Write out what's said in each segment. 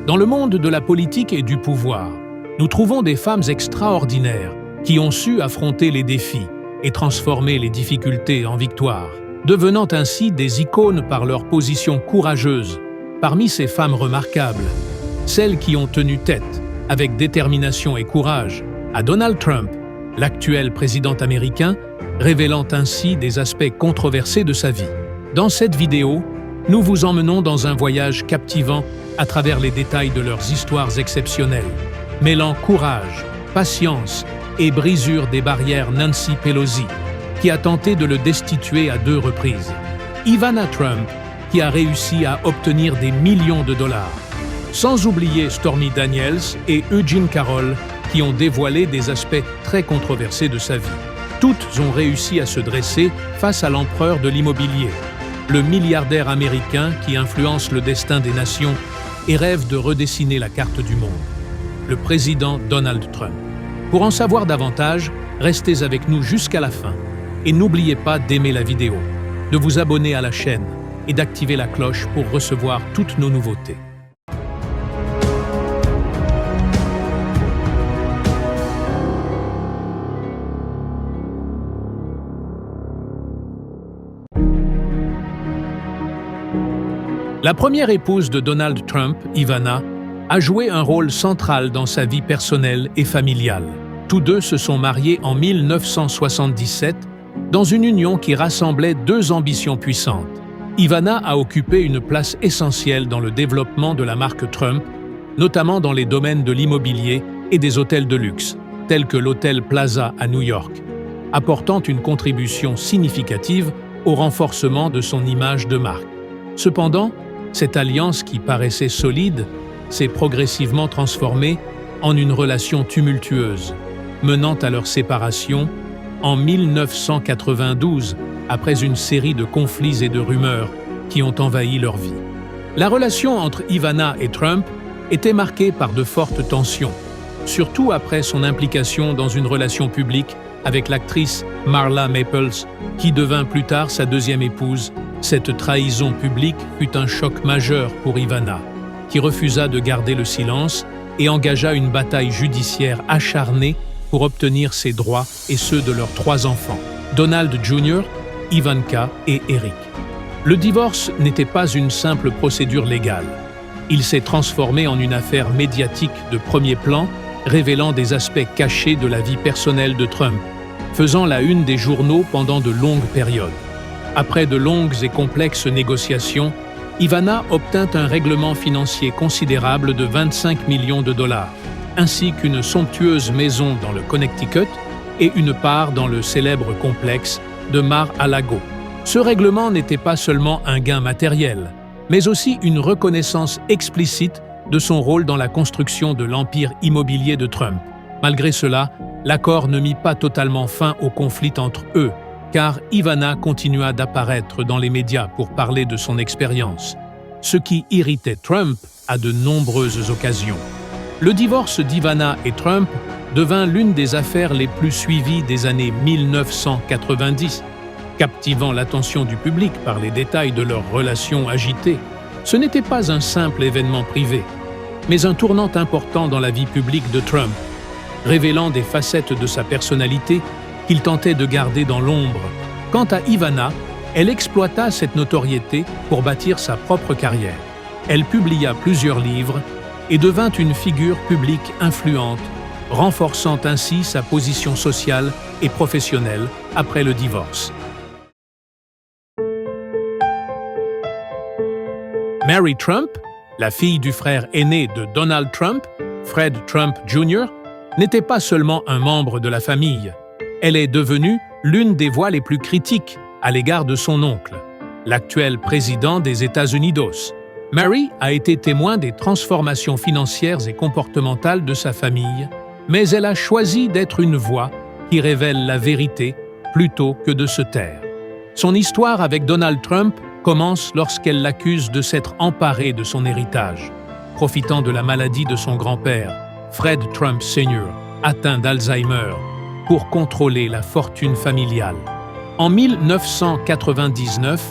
Dans le monde de la politique et du pouvoir, nous trouvons des femmes extraordinaires qui ont su affronter les défis et transformer les difficultés en victoires, devenant ainsi des icônes par leur position courageuse. Parmi ces femmes remarquables, celles qui ont tenu tête, avec détermination et courage, à Donald Trump, l'actuel président américain, révélant ainsi des aspects controversés de sa vie. Dans cette vidéo, nous vous emmenons dans un voyage captivant à travers les détails de leurs histoires exceptionnelles, mêlant courage, patience et brisure des barrières Nancy Pelosi, qui a tenté de le destituer à 2 reprises. Ivana Trump, qui a réussi à obtenir des millions de dollars. Sans oublier Stormy Daniels et Eugene Carroll, qui ont dévoilé des aspects très controversés de sa vie. Toutes ont réussi à se dresser face à l'empereur de l'immobilier, le milliardaire américain qui influence le destin des nations et rêve de redessiner la carte du monde, le président Donald Trump. Pour en savoir davantage, restez avec nous jusqu'à la fin et n'oubliez pas d'aimer la vidéo, de vous abonner à la chaîne et d'activer la cloche pour recevoir toutes nos nouveautés. La première épouse de Donald Trump, Ivana, a joué un rôle central dans sa vie personnelle et familiale. Tous deux se sont mariés en 1977 dans une union qui rassemblait 2 ambitions puissantes. Ivana a occupé une place essentielle dans le développement de la marque Trump, notamment dans les domaines de l'immobilier et des hôtels de luxe, tels que l'hôtel Plaza à New York, apportant une contribution significative au renforcement de son image de marque. Cependant, cette alliance qui paraissait solide s'est progressivement transformée en une relation tumultueuse, menant à leur séparation en 1992, après une série de conflits et de rumeurs qui ont envahi leur vie. La relation entre Ivana et Trump était marquée par de fortes tensions, surtout après son implication dans une relation publique avec l'actrice Marla Maples, qui devint plus tard sa 2e épouse. Cette trahison publique fut un choc majeur pour Ivana, qui refusa de garder le silence et engagea une bataille judiciaire acharnée pour obtenir ses droits et ceux de leurs 3 enfants, Donald Jr., Ivanka et Eric. Le divorce n'était pas une simple procédure légale. Il s'est transformé en une affaire médiatique de premier plan, révélant des aspects cachés de la vie personnelle de Trump, faisant la une des journaux pendant de longues périodes. Après de longues et complexes négociations, Ivana obtint un règlement financier considérable de 25 millions de dollars, ainsi qu'une somptueuse maison dans le Connecticut et une part dans le célèbre complexe de Mar-a-Lago. Ce règlement n'était pas seulement un gain matériel, mais aussi une reconnaissance explicite de son rôle dans la construction de l'empire immobilier de Trump. Malgré cela, l'accord ne mit pas totalement fin au conflit entre eux, car Ivana continua d'apparaître dans les médias pour parler de son expérience, ce qui irritait Trump à de nombreuses occasions. Le divorce d'Ivana et Trump devint l'une des affaires les plus suivies des années 1990, captivant l'attention du public par les détails de leur relation agitée. Ce n'était pas un simple événement privé, mais un tournant important dans la vie publique de Trump, révélant des facettes de sa personnalité qu'il tentait de garder dans l'ombre. Quant à Ivana, elle exploita cette notoriété pour bâtir sa propre carrière. Elle publia plusieurs livres et devint une figure publique influente, renforçant ainsi sa position sociale et professionnelle après le divorce. Mary Trump, la fille du frère aîné de Donald Trump, Fred Trump Jr., n'était pas seulement un membre de la famille. Elle est devenue l'une des voix les plus critiques à l'égard de son oncle, l'actuel président des États-Unis d'os. Mary a été témoin des transformations financières et comportementales de sa famille, mais elle a choisi d'être une voix qui révèle la vérité plutôt que de se taire. Son histoire avec Donald Trump commence lorsqu'elle l'accuse de s'être emparée de son héritage, profitant de la maladie de son grand-père, Fred Trump Sr., atteint d'Alzheimer, pour contrôler la fortune familiale. En 1999,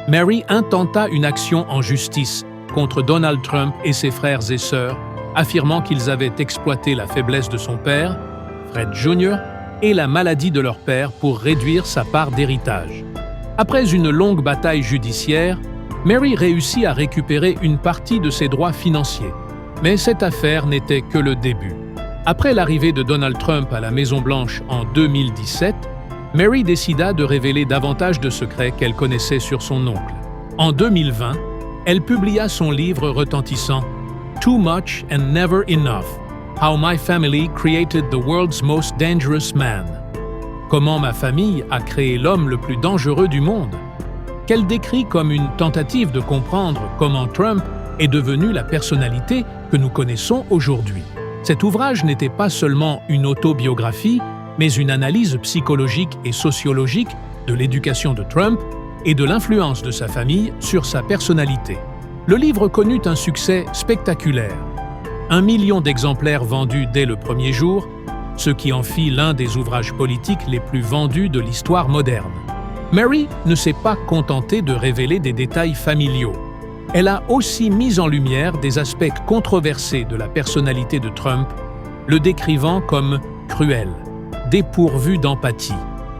Mary intenta une action en justice contre Donald Trump et ses frères et sœurs, affirmant qu'ils avaient exploité la faiblesse de son père, Fred Jr., et la maladie de leur père pour réduire sa part d'héritage. Après une longue bataille judiciaire, Mary réussit à récupérer une partie de ses droits financiers. Mais cette affaire n'était que le début. Après l'arrivée de Donald Trump à la Maison-Blanche en 2017, Mary décida de révéler davantage de secrets qu'elle connaissait sur son oncle. En 2020, elle publia son livre retentissant « Too Much and Never Enough – How My Family Created the World's Most Dangerous Man » Comment ma famille a créé l'homme le plus dangereux du monde, qu'elle décrit comme une tentative de comprendre comment Trump est devenu la personnalité que nous connaissons aujourd'hui. Cet ouvrage n'était pas seulement une autobiographie, mais une analyse psychologique et sociologique de l'éducation de Trump et de l'influence de sa famille sur sa personnalité. Le livre connut un succès spectaculaire. 1 million d'exemplaires vendus dès le premier jour, ce qui en fit l'un des ouvrages politiques les plus vendus de l'histoire moderne. Mary ne s'est pas contentée de révéler des détails familiaux. Elle a aussi mis en lumière des aspects controversés de la personnalité de Trump, le décrivant comme cruel, dépourvu d'empathie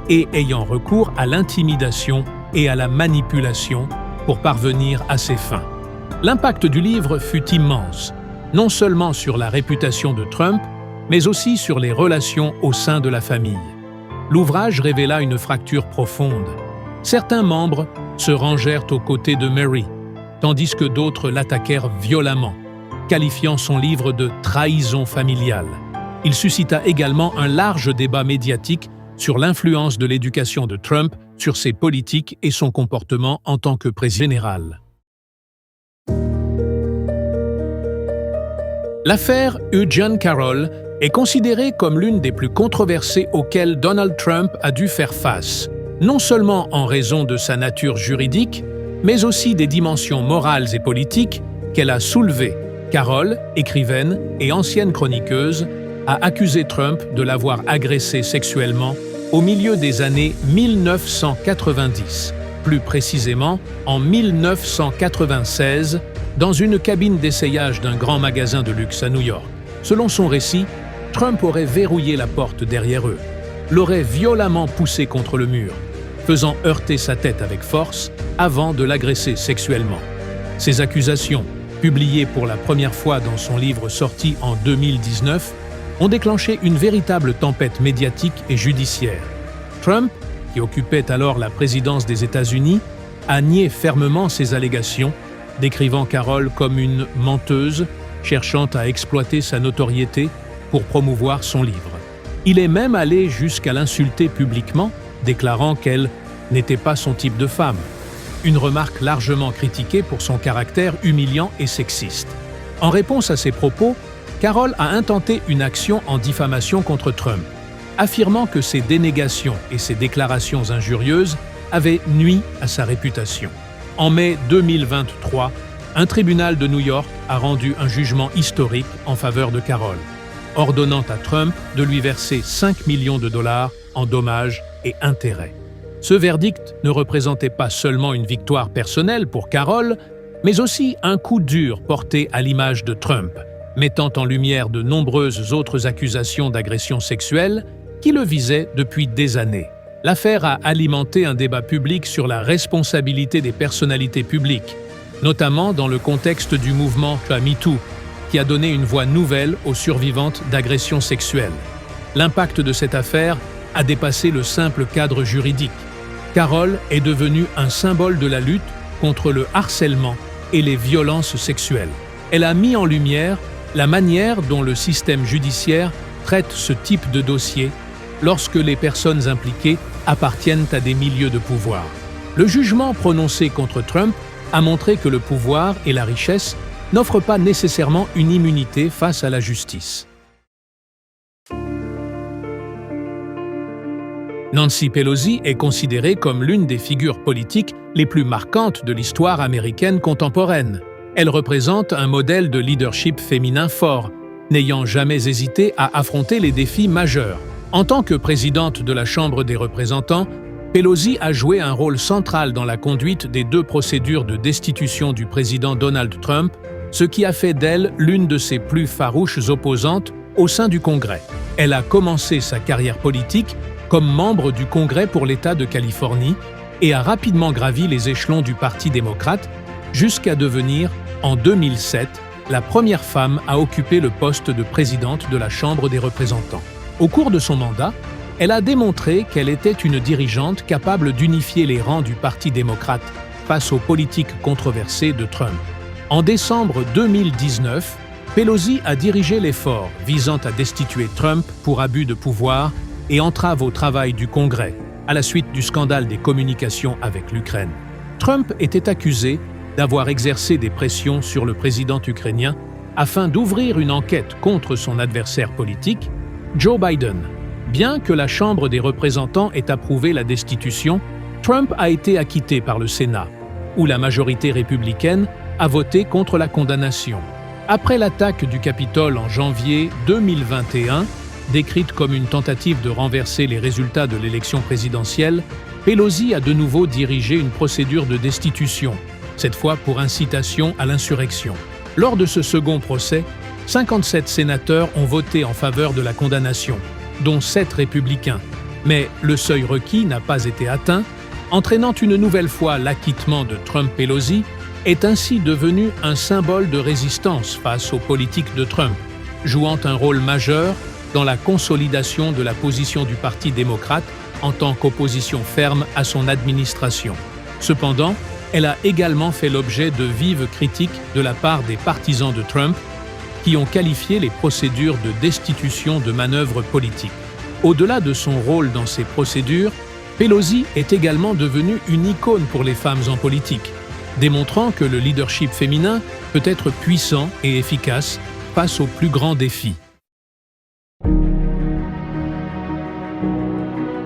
et ayant recours à l'intimidation et à la manipulation pour parvenir à ses fins. L'impact du livre fut immense, non seulement sur la réputation de Trump, mais aussi sur les relations au sein de la famille. L'ouvrage révéla une fracture profonde. Certains membres se rangèrent aux côtés de Mary, tandis que d'autres l'attaquèrent violemment, qualifiant son livre de « trahison familiale ». Il suscita également un large débat médiatique sur l'influence de l'éducation de Trump sur ses politiques et son comportement en tant que président général. L'affaire Eugene Carroll est considérée comme l'une des plus controversées auxquelles Donald Trump a dû faire face, non seulement en raison de sa nature juridique, mais aussi des dimensions morales et politiques qu'elle a soulevées. Carroll, écrivaine et ancienne chroniqueuse, a accusé Trump de l'avoir agressé sexuellement au milieu des années 1990, plus précisément en 1996, dans une cabine d'essayage d'un grand magasin de luxe à New York. Selon son récit, Trump aurait verrouillé la porte derrière eux, l'aurait violemment poussé contre le mur, faisant heurter sa tête avec force avant de l'agresser sexuellement. Ces accusations, publiées pour la première fois dans son livre sorti en 2019, ont déclenché une véritable tempête médiatique et judiciaire. Trump, qui occupait alors la présidence des États-Unis, a nié fermement ces allégations, décrivant Carroll comme une menteuse cherchant à exploiter sa notoriété pour promouvoir son livre. Il est même allé jusqu'à l'insulter publiquement, déclarant qu'elle n'était pas son type de femme, une remarque largement critiquée pour son caractère humiliant et sexiste. En réponse à ces propos, Carroll a intenté une action en diffamation contre Trump, affirmant que ses dénégations et ses déclarations injurieuses avaient nui à sa réputation. En mai 2023, un tribunal de New York a rendu un jugement historique en faveur de Carroll, ordonnant à Trump de lui verser 5 millions de dollars en dommages et intérêts. Ce verdict ne représentait pas seulement une victoire personnelle pour Carroll, mais aussi un coup dur porté à l'image de Trump, mettant en lumière de nombreuses autres accusations d'agression sexuelle qui le visaient depuis des années. L'affaire a alimenté un débat public sur la responsabilité des personnalités publiques, notamment dans le contexte du mouvement MeToo, qui a donné une voix nouvelle aux survivantes d'agressions sexuelles. L'impact de cette affaire a dépassé le simple cadre juridique. Carroll est devenue un symbole de la lutte contre le harcèlement et les violences sexuelles. Elle a mis en lumière la manière dont le système judiciaire traite ce type de dossier lorsque les personnes impliquées appartiennent à des milieux de pouvoir. Le jugement prononcé contre Trump a montré que le pouvoir et la richesse n'offrent pas nécessairement une immunité face à la justice. Nancy Pelosi est considérée comme l'une des figures politiques les plus marquantes de l'histoire américaine contemporaine. Elle représente un modèle de leadership féminin fort, n'ayant jamais hésité à affronter les défis majeurs. En tant que présidente de la Chambre des représentants, Pelosi a joué un rôle central dans la conduite des 2 procédures de destitution du président Donald Trump, ce qui a fait d'elle l'une de ses plus farouches opposantes au sein du Congrès. Elle a commencé sa carrière politique comme membre du Congrès pour l'État de Californie et a rapidement gravi les échelons du Parti démocrate jusqu'à devenir, en 2007, la première femme à occuper le poste de présidente de la Chambre des représentants. Au cours de son mandat, elle a démontré qu'elle était une dirigeante capable d'unifier les rangs du Parti démocrate face aux politiques controversées de Trump. En décembre 2019, Pelosi a dirigé l'effort visant à destituer Trump pour abus de pouvoir et entrave au travail du Congrès, à la suite du scandale des communications avec l'Ukraine. Trump était accusé d'avoir exercé des pressions sur le président ukrainien afin d'ouvrir une enquête contre son adversaire politique, Joe Biden. Bien que la Chambre des représentants ait approuvé la destitution, Trump a été acquitté par le Sénat, où la majorité républicaine a voté contre la condamnation. Après l'attaque du Capitole en janvier 2021, décrite comme une tentative de renverser les résultats de l'élection présidentielle, Pelosi a de nouveau dirigé une procédure de destitution, cette fois pour incitation à l'insurrection. Lors de ce second procès, 57 sénateurs ont voté en faveur de la condamnation, dont 7 républicains. Mais le seuil requis n'a pas été atteint, entraînant une nouvelle fois l'acquittement de Trump-Pelosi, est ainsi devenu un symbole de résistance face aux politiques de Trump, jouant un rôle majeur dans la consolidation de la position du Parti démocrate en tant qu'opposition ferme à son administration. Cependant, elle a également fait l'objet de vives critiques de la part des partisans de Trump, qui ont qualifié les procédures de destitution de manœuvres politiques. Au-delà de son rôle dans ces procédures, Pelosi est également devenue une icône pour les femmes en politique, démontrant que le leadership féminin peut être puissant et efficace face aux plus grands défis.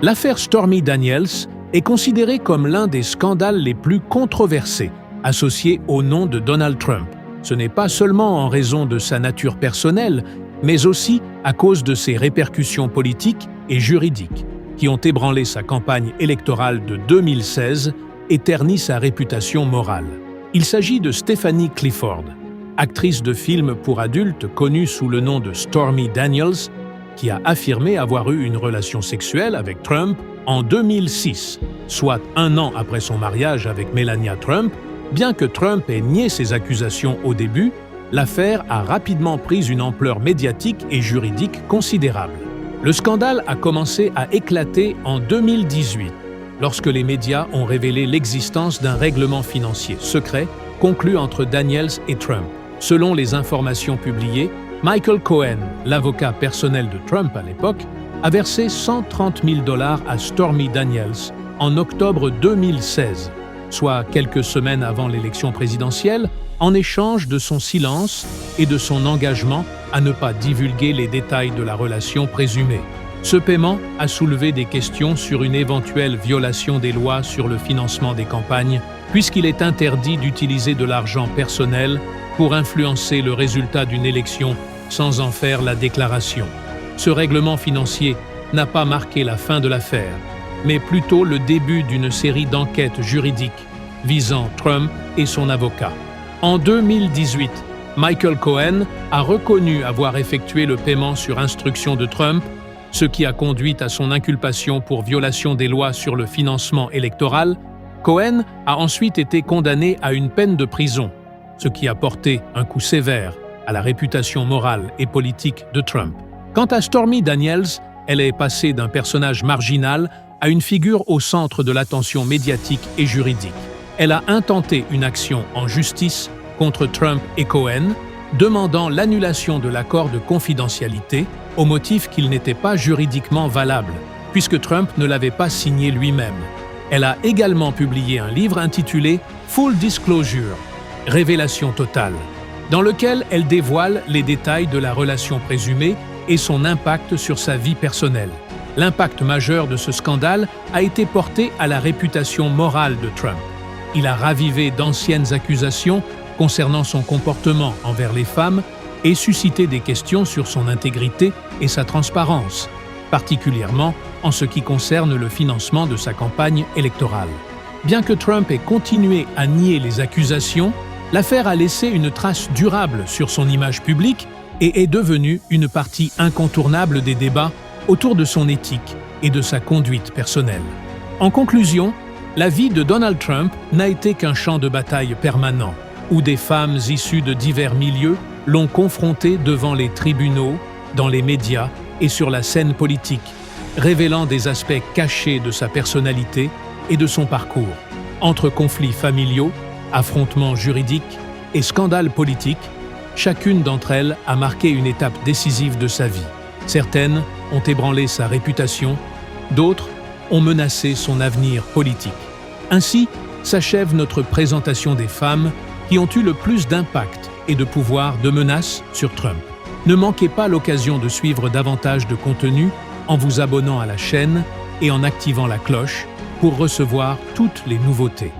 L'affaire Stormy Daniels est considérée comme l'un des scandales les plus controversés associés au nom de Donald Trump. Ce n'est pas seulement en raison de sa nature personnelle, mais aussi à cause de ses répercussions politiques et juridiques, qui ont ébranlé sa campagne électorale de 2016 et terni sa réputation morale. Il s'agit de Stephanie Clifford, actrice de films pour adultes connue sous le nom de Stormy Daniels, qui a affirmé avoir eu une relation sexuelle avec Trump en 2006, soit 1 an après son mariage avec Melania Trump. Bien que Trump ait nié ces accusations au début, l'affaire a rapidement pris une ampleur médiatique et juridique considérable. Le scandale a commencé à éclater en 2018, lorsque les médias ont révélé l'existence d'un règlement financier secret conclu entre Daniels et Trump. Selon les informations publiées, Michael Cohen, l'avocat personnel de Trump à l'époque, a versé $130 000 à Stormy Daniels en octobre 2016, soit quelques semaines avant l'élection présidentielle, en échange de son silence et de son engagement à ne pas divulguer les détails de la relation présumée. Ce paiement a soulevé des questions sur une éventuelle violation des lois sur le financement des campagnes, puisqu'il est interdit d'utiliser de l'argent personnel pour influencer le résultat d'une élection sans en faire la déclaration. Ce règlement financier n'a pas marqué la fin de l'affaire, mais plutôt le début d'une série d'enquêtes juridiques visant Trump et son avocat. En 2018, Michael Cohen a reconnu avoir effectué le paiement sur instruction de Trump, ce qui a conduit à son inculpation pour violation des lois sur le financement électoral. Cohen a ensuite été condamné à une peine de prison, ce qui a porté un coup sévère à la réputation morale et politique de Trump. Quant à Stormy Daniels, elle est passée d'un personnage marginal à une figure au centre de l'attention médiatique et juridique. Elle a intenté une action en justice contre Trump et Cohen, demandant l'annulation de l'accord de confidentialité au motif qu'il n'était pas juridiquement valable, puisque Trump ne l'avait pas signé lui-même. Elle a également publié un livre intitulé « Full Disclosure », Révélation totale, dans lequel elle dévoile les détails de la relation présumée et son impact sur sa vie personnelle. L'impact majeur de ce scandale a été porté à la réputation morale de Trump. Il a ravivé d'anciennes accusations concernant son comportement envers les femmes et suscité des questions sur son intégrité et sa transparence, particulièrement en ce qui concerne le financement de sa campagne électorale. Bien que Trump ait continué à nier les accusations, l'affaire a laissé une trace durable sur son image publique et est devenue une partie incontournable des débats autour de son éthique et de sa conduite personnelle. En conclusion, la vie de Donald Trump n'a été qu'un champ de bataille permanent, où des femmes issues de divers milieux l'ont confronté devant les tribunaux, dans les médias et sur la scène politique, révélant des aspects cachés de sa personnalité et de son parcours. Entre conflits familiaux, affrontements juridiques et scandales politiques, chacune d'entre elles a marqué une étape décisive de sa vie. Certaines ont ébranlé sa réputation, d'autres ont menacé son avenir politique. Ainsi s'achève notre présentation des femmes qui ont eu le plus d'impact et de pouvoir de menace sur Trump. Ne manquez pas l'occasion de suivre davantage de contenu en vous abonnant à la chaîne et en activant la cloche pour recevoir toutes les nouveautés.